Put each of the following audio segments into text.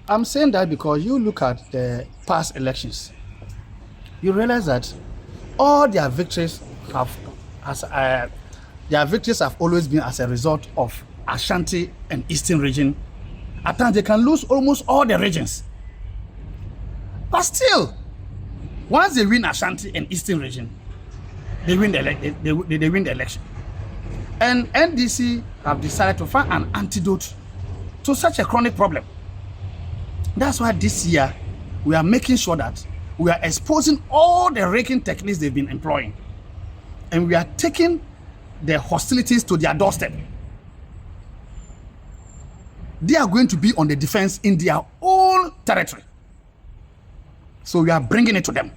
I'm saying that because you look at the past elections, you realize that all their victories have, as their victories have always been as a result of Ashanti and Eastern region. At times they can lose almost all the regions, but still, once they win Ashanti and Eastern region, they win they win the election. And NDC have decided to find an antidote to such a chronic problem. That's why this year we are making sure that we are exposing all the raking techniques they've been employing, and we are taking the hostilities to their doorstep. They are going to be on the defense in their own territory. So we are bringing it to them.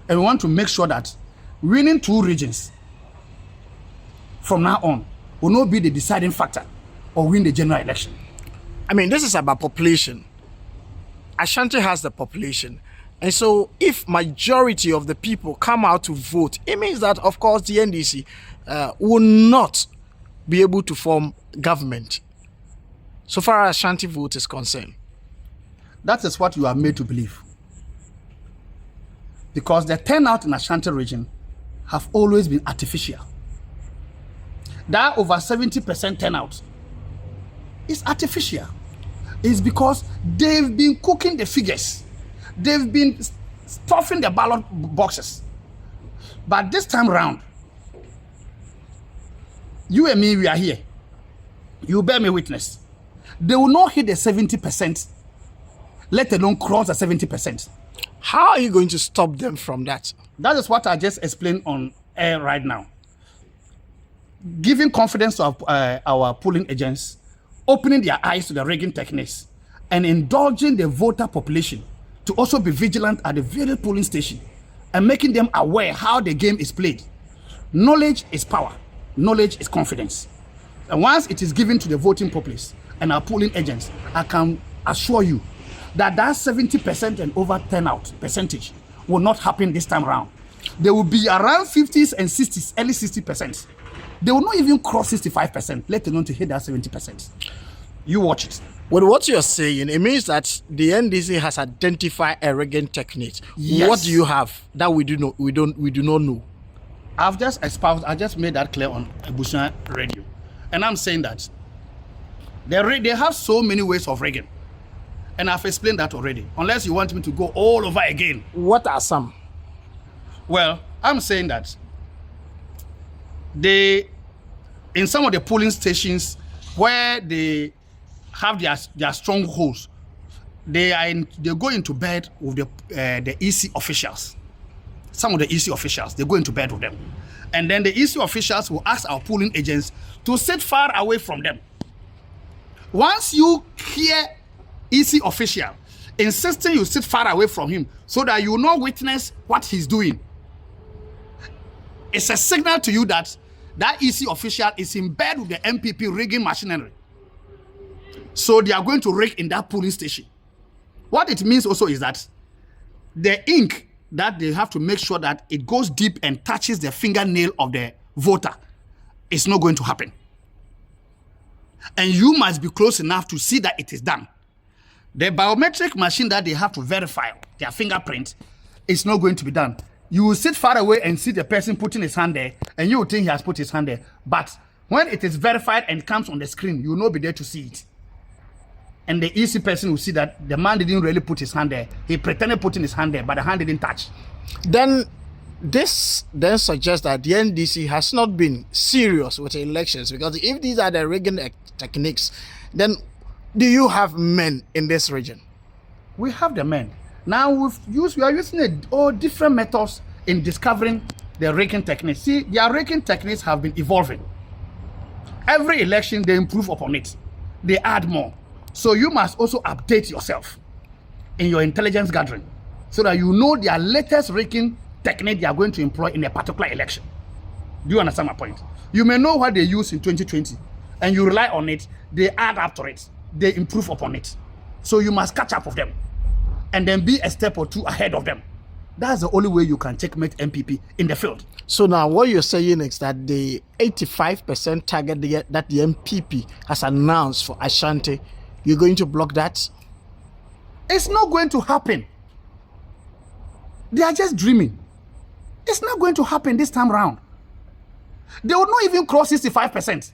And we want to make sure that winning 2 regions from now on will not be the deciding factor or win the general election. I mean, this is about population. Ashanti has the population. And so if majority of the people come out to vote, it means that, of course, the NDC will not be able to form government, so far as Ashanti vote is concerned. That is what you are made to believe. Because the turnout in Ashanti region have always been artificial. That over 70% turnout is artificial. It's because they've been cooking the figures. They've been stuffing the ballot boxes. But this time round, you and me, we are here. You bear me witness. They will not hit the 70%, let alone cross the 70%. How are you going to stop them from that? That is what I just explained on air right now. Giving confidence to our polling agents, opening their eyes to the rigging techniques, and indulging the voter population to also be vigilant at the very polling station and making them aware how the game is played. Knowledge is power. Knowledge is confidence. And once it is given to the voting populace and our polling agents, I can assure you that 70% and over turnout percentage will not happen this time around. They will be around 50s and 60s, early 60%. They will not even cross 65%, let alone to hit that 70%. You watch it. With what you're saying, it means that the NDC has identified a rigging technique. Yes. What do you have that we do not know? I've just espoused, I just made that clear on Ebushina Radio. And I'm saying that they have so many ways of rigging. And I've explained that already. Unless you want me to go all over again. What are some? Well, I'm saying that in some of the polling stations where they have their strongholds, they go into bed with the EC officials. Some of the EC officials, they go into bed with them. And then the EC officials will ask our polling agents to sit far away from them. Once you hear EC official insisting you sit far away from him so that you will not witness what he's doing, it's a signal to you that EC official is in bed with the MPP rigging machinery. So they are going to rig in that polling station. What it means also is that the ink that they have to make sure that it goes deep and touches the fingernail of the voter is not going to happen. And you must be close enough to see that it is done. The biometric machine that they have to verify their fingerprint is not going to be done. You will sit far away and see the person putting his hand there, and you will think he has put his hand there. But when it is verified and comes on the screen, you will not be there to see it. And the EC person will see that the man didn't really put his hand there. He pretended putting his hand there, but the hand didn't touch. Then this then suggests that the NDC has not been serious with elections, because if these are the rigging techniques, then do you have men in this region? We have the men. Now we are using all different methods in discovering the rigging techniques. See, their rigging techniques have been evolving. Every election they improve upon it. They add more. So you must also update yourself in your intelligence gathering so that you know their latest rigging technique they are going to employ in a particular election. Do you understand my point? You may know what they used in 2020 and you rely on it. They add up to it. They improve upon it. So you must catch up with them and then be a step or two ahead of them. That's the only way you can checkmate MPP in the field. So now what you're saying is that the 85% target that the MPP has announced for Ashanti, you're going to block that? It's not going to happen. They are just dreaming. It's not going to happen this time round. They will not even cross 65%.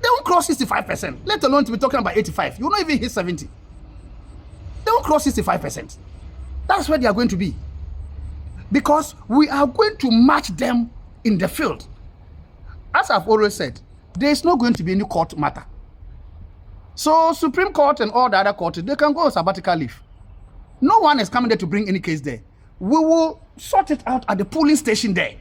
They won't cross 65%, let alone to be talking about 85. You will not even hit 70. They won't cross 65%. That's where they are going to be. Because we are going to match them in the field. As I've always said, there is not going to be any court matter. So Supreme Court and all the other courts, they can go on sabbatical leave. No one is coming there to bring any case there. We will sort it out at the polling station there.